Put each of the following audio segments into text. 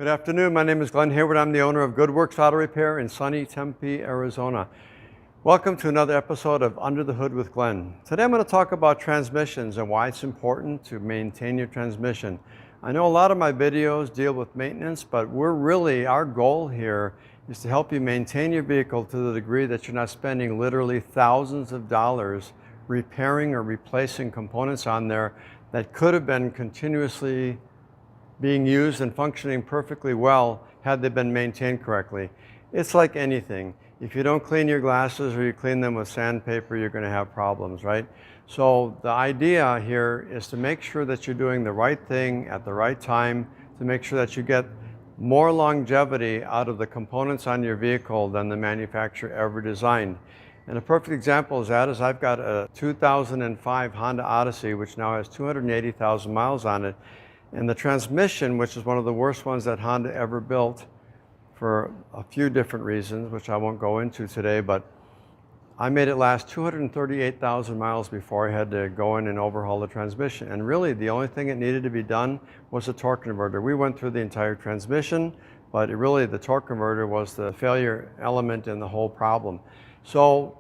Good afternoon. My name is Glen Hayward. I'm the owner of Good Works Auto Repair in sunny Tempe, Arizona. Welcome to another episode of Under the Hood with Glen. Today I'm going to talk about transmissions and why it's important to maintain your transmission. I know a lot of my videos deal with maintenance, but our goal here is to help you maintain your vehicle to the degree that you're not spending literally thousands of dollars repairing or replacing components on there that could have been continuously being used and functioning perfectly well had they been maintained correctly. It's like anything. If you don't clean your glasses or you clean them with sandpaper, you're going to have problems, right? So the idea here is to make sure that you're doing the right thing at the right time to make sure that you get more longevity out of the components on your vehicle than the manufacturer ever designed. And a perfect example of that is I've got a 2005 Honda Odyssey, which now has 280,000 miles on it. And the transmission, which is one of the worst ones that Honda ever built for a few different reasons, which I won't go into today, but I made it last 238,000 miles before I had to go in and overhaul the transmission. And really, the only thing that needed to be done was a torque converter. We went through the entire transmission, but the torque converter was the failure element in the whole problem. So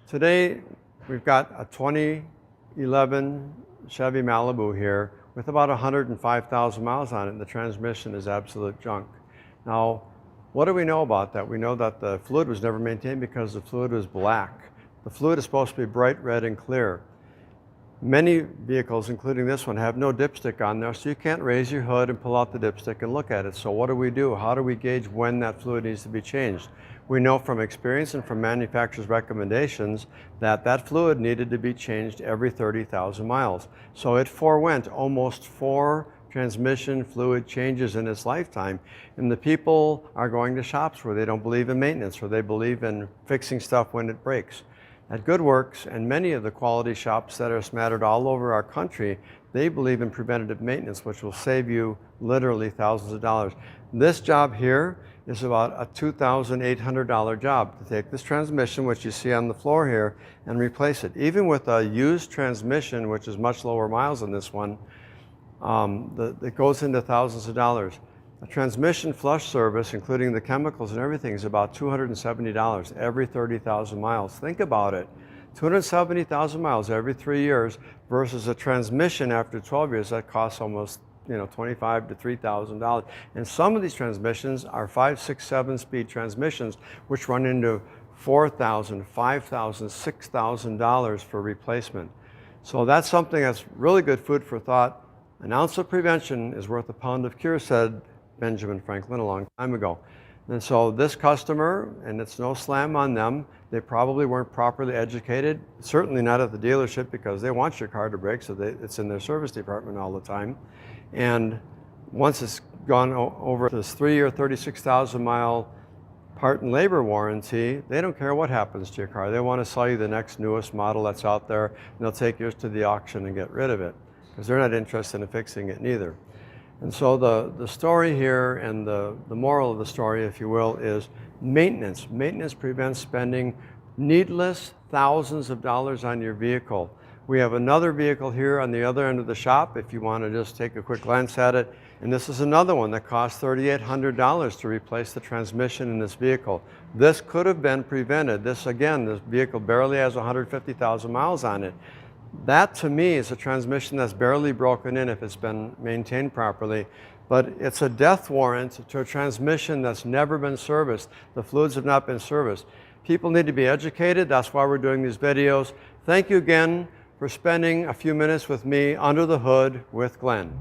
today, we've got a 2011 Chevy Malibu here with about 105,000 miles on it, and the transmission is absolute junk. Now, what do we know about that? We know that the fluid was never maintained because the fluid was black. The fluid is supposed to be bright red and clear. Many vehicles, including this one, have no dipstick on there, so you can't raise your hood and pull out the dipstick and look at it. So what do? How do we gauge when that fluid needs to be changed? We know from experience and from manufacturers' recommendations that that fluid needed to be changed every 30,000 miles. So it forewent almost 4 transmission fluid changes in its lifetime. And the people are going to shops where they don't believe in maintenance, or they believe in fixing stuff when it breaks. At Good Works and many of the quality shops that are smattered all over our country, they believe in preventative maintenance, which will save you literally thousands of dollars. This job here is about a $2,800 job to take this transmission, which you see on the floor here, and replace it. Even with a used transmission, which is much lower miles than this one, it goes into thousands of dollars. A transmission flush service, including the chemicals and everything, is about $270 every 30,000 miles. Think about it. 270,000 miles every 3 years versus a transmission after 12 years that costs almost $2,500 to $3,000. And some of these transmissions are 5, 6, 7-speed transmissions, which run into $4,000, $5,000, $6,000 for replacement. So that's something that's really good food for thought. An ounce of prevention is worth a pound of cure, said Benjamin Franklin a long time ago. And so this customer, and it's no slam on them, they probably weren't properly educated, certainly not at the dealership, because they want your car to break, so it's in their service department all the time. And once it's gone over this 3-year, 36,000 mile part and labor warranty, they don't care what happens to your car. They want to sell you the next newest model that's out there, and they'll take yours to the auction and get rid of it, because they're not interested in fixing it neither. And so the story here, and the moral of the story, if you will, is maintenance. Maintenance prevents spending needless thousands of dollars on your vehicle. We have another vehicle here on the other end of the shop if you want to just take a quick glance at it. And this is another one that costs $3,800 to replace the transmission in this vehicle. This could have been prevented. This vehicle barely has 150,000 miles on it. That, to me, is a transmission that's barely broken in if it's been maintained properly, but it's a death warrant to a transmission that's never been serviced. The fluids have not been serviced. People need to be educated. That's why we're doing these videos. Thank you again for spending a few minutes with me under the hood with Glen.